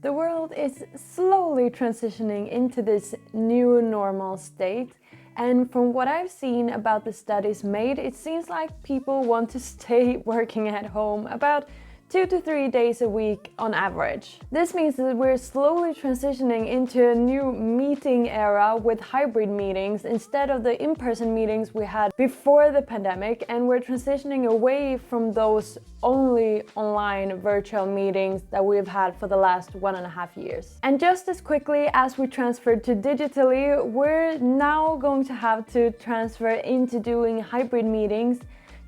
The world is slowly transitioning into this new normal state, and from what I've seen about the studies made, it seems like people want to stay working at home about 2 to 3 days a week on average. This means that we're slowly transitioning into a new meeting era with hybrid meetings instead of the in-person meetings we had before the pandemic, and we're transitioning away from those only online virtual meetings that we've had for the last 1.5 years. And just as quickly as we transferred to digitally, we're now going to have to transfer into doing hybrid meetings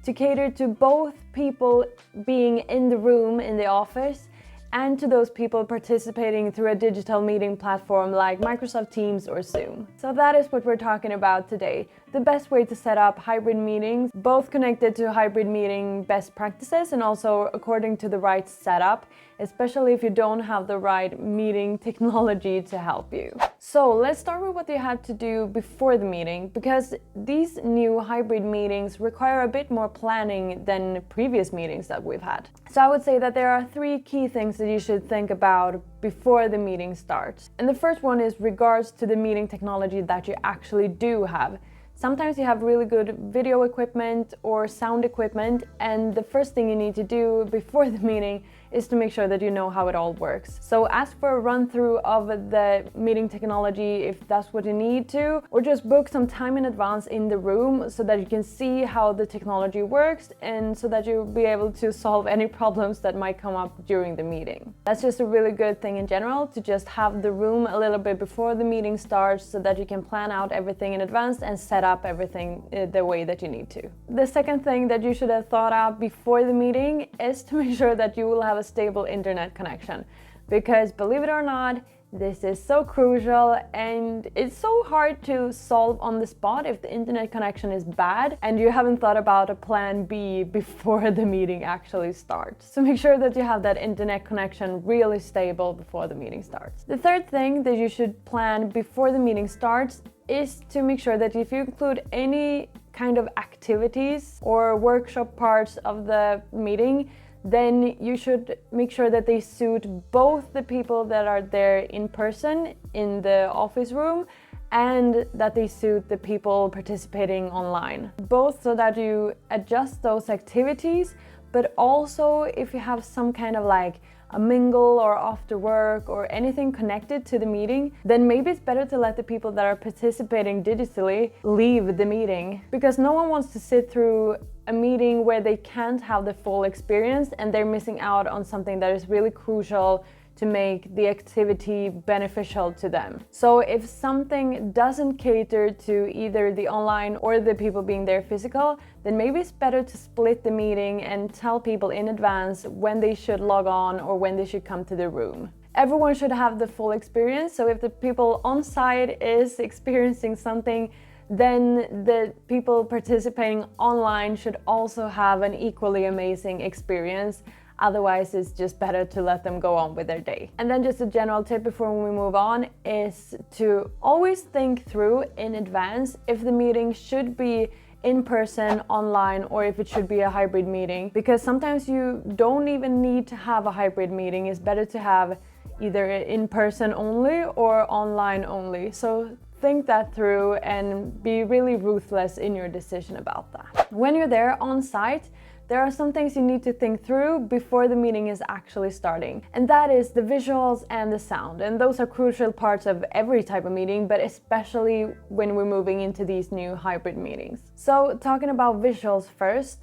to cater to both people being in the room in the office and to those people participating through a digital meeting platform like Microsoft Teams or Zoom. So that is what we're talking about today. The best way to set up hybrid meetings, both connected to hybrid meeting best practices and also according to the right setup, especially if you don't have the right meeting technology to help you. So let's start with what you have to do before the meeting, because these new hybrid meetings require a bit more planning than previous meetings that we've had. So I would say that there are 3 key things that you should think about before the meeting starts. And the first one is regards to the meeting technology that you actually do have. Sometimes you have really good video equipment or sound equipment, and the first thing you need to do before the meeting is to make sure that you know how it all works. So ask for a run-through of the meeting technology if that's what you need to, or just book some time in advance in the room so that you can see how the technology works and so that you'll be able to solve any problems that might come up during the meeting. That's just a really good thing in general, to just have the room a little bit before the meeting starts so that you can plan out everything in advance and set up everything the way that you need to. The second thing that you should have thought out before the meeting is to make sure that you will have a stable internet connection, because believe it or not, this is so crucial and it's so hard to solve on the spot if the internet connection is bad and you haven't thought about a plan B before the meeting actually starts. So make sure that you have that internet connection really stable before the meeting starts. The third thing that you should plan before the meeting starts is to make sure that if you include any kind of activities or workshop parts of the meeting, then you should make sure that they suit both the people that are there in person in the office room and that they suit the people participating online. Both so that you adjust those activities, but also if you have some kind of like a mingle or after work or anything connected to the meeting, then maybe it's better to let the people that are participating digitally leave the meeting, because no one wants to sit through a meeting where they can't have the full experience and they're missing out on something that is really crucial to make the activity beneficial to them. So if something doesn't cater to either the online or the people being there physical, then maybe it's better to split the meeting and tell people in advance when they should log on or when they should come to the room. Everyone should have the full experience, so if the people on site is experiencing something, then the people participating online should also have an equally amazing experience. Otherwise, it's just better to let them go on with their day. And then just a general tip before we move on is to always think through in advance if the meeting should be in person, online, or if it should be a hybrid meeting, because sometimes you don't even need to have a hybrid meeting. It's better to have either in person only or online only. So think that through and be really ruthless in your decision about that. When you're there on site, there are some things you need to think through before the meeting is actually starting, and that is the visuals and the sound. And those are crucial parts of every type of meeting, but especially when we're moving into these new hybrid meetings. So talking about visuals first,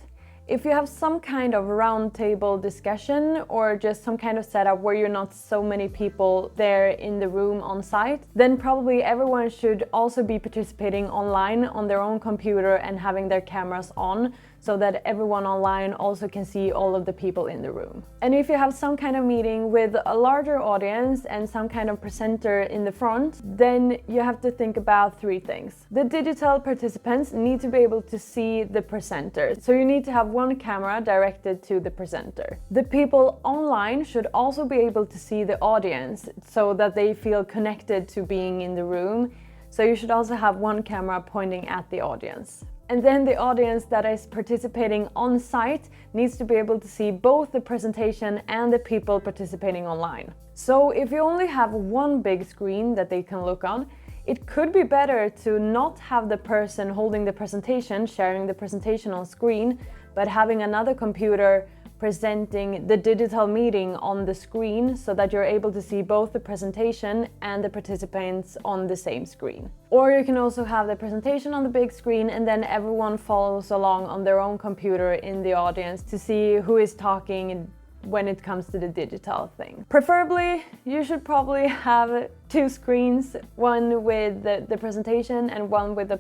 if you have some kind of roundtable discussion or just some kind of setup where you're not so many people there in the room on site, then probably everyone should also be participating online on their own computer and having their cameras on, so that everyone online also can see all of the people in the room. And if you have some kind of meeting with a larger audience and some kind of presenter in the front, then you have to think about 3 things. The digital participants need to be able to see the presenter, so you need to have one camera directed to the presenter. The people online should also be able to see the audience so that they feel connected to being in the room, so you should also have one camera pointing at the audience. And then the audience that is participating on site needs to be able to see both the presentation and the people participating online. So if you only have one big screen that they can look on, it could be better to not have the person holding the presentation, sharing the presentation on screen, but having another computer presenting the digital meeting on the screen so that you're able to see both the presentation and the participants on the same screen. Or you can also have the presentation on the big screen and then everyone follows along on their own computer in the audience to see who is talking when it comes to the digital thing. Preferably, you should probably have two screens, one with the presentation and one with the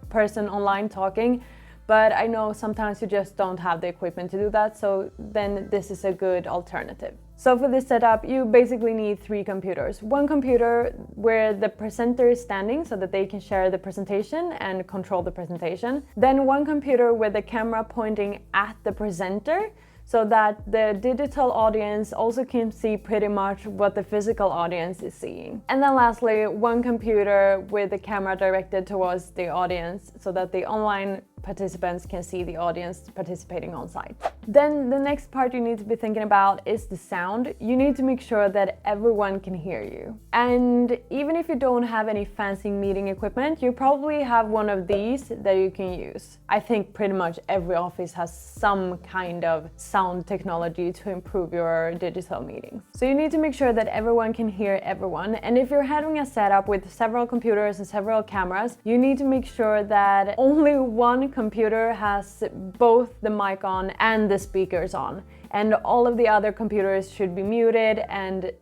person online talking. But I know sometimes you just don't have the equipment to do that, so then this is a good alternative. So for this setup, you basically need three computers. One computer where the presenter is standing so that they can share the presentation and control the presentation. Then one computer with the camera pointing at the presenter, so that the digital audience also can see pretty much what the physical audience is seeing. And then lastly, one computer with the camera directed towards the audience so that the online participants can see the audience participating on site. Then the next part you need to be thinking about is the sound. You need to make sure that everyone can hear you. And even if you don't have any fancy meeting equipment, you probably have one of these that you can use. I think pretty much every office has some kind of sound technology to improve your digital meetings. So you need to make sure that everyone can hear everyone. And if you're having a setup with several computers and several cameras, you need to make sure that only one computer has both the mic on and the speakers on, and all of the other computers should be muted and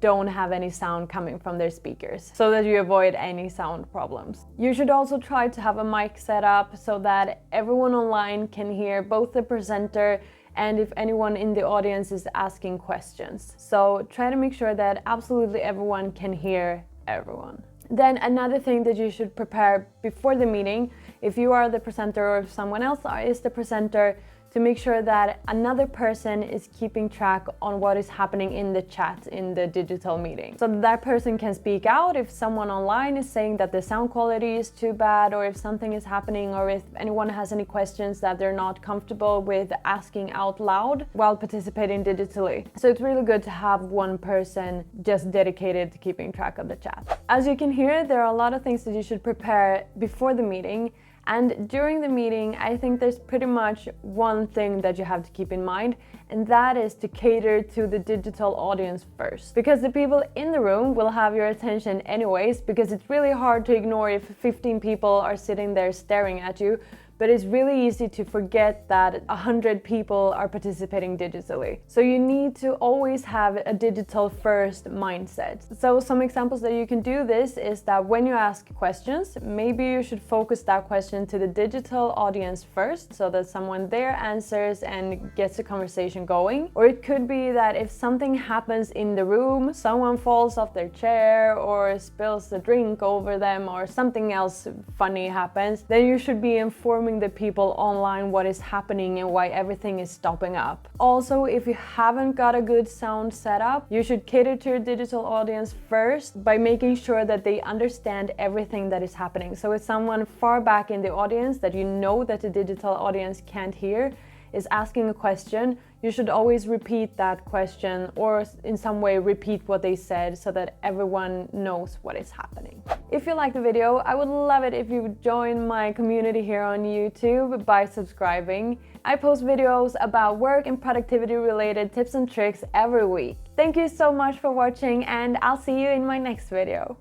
don't have any sound coming from their speakers so that you avoid any sound problems. You should also try to have a mic set up so that everyone online can hear both the presenter and if anyone in the audience is asking questions. So try to make sure that absolutely everyone can hear everyone. Then another thing that you should prepare before the meeting, if you are the presenter or if someone else is the presenter, to make sure that another person is keeping track on what is happening in the chat in the digital meeting. So that person can speak out if someone online is saying that the sound quality is too bad, or if something is happening, or if anyone has any questions that they're not comfortable with asking out loud while participating digitally. So it's really good to have one person just dedicated to keeping track of the chat. As you can hear, there are a lot of things that you should prepare before the meeting. And during the meeting, I think there's pretty much one thing that you have to keep in mind, and that is to cater to the digital audience first. Because the people in the room will have your attention anyways, because it's really hard to ignore if 15 people are sitting there staring at you. But it's really easy to forget that 100 people are participating digitally. So you need to always have a digital first mindset. So some examples that you can do this is that when you ask questions, maybe you should focus that question to the digital audience first so that someone there answers and gets the conversation going. Or it could be that if something happens in the room, someone falls off their chair or spills a drink over them or something else funny happens, then you should be informing the people online what is happening and why everything is stopping up. Also, if you haven't got a good sound setup, you should cater to your digital audience first by making sure that they understand everything that is happening. So if someone far back in the audience that you know that the digital audience can't hear is asking a question, you should always repeat that question or in some way repeat what they said so that everyone knows what is happening. If you like the video, I would love it if you would join my community here on YouTube by subscribing. I post videos about work and productivity related tips and tricks every week. Thank you so much for watching, and I'll see you in my next video.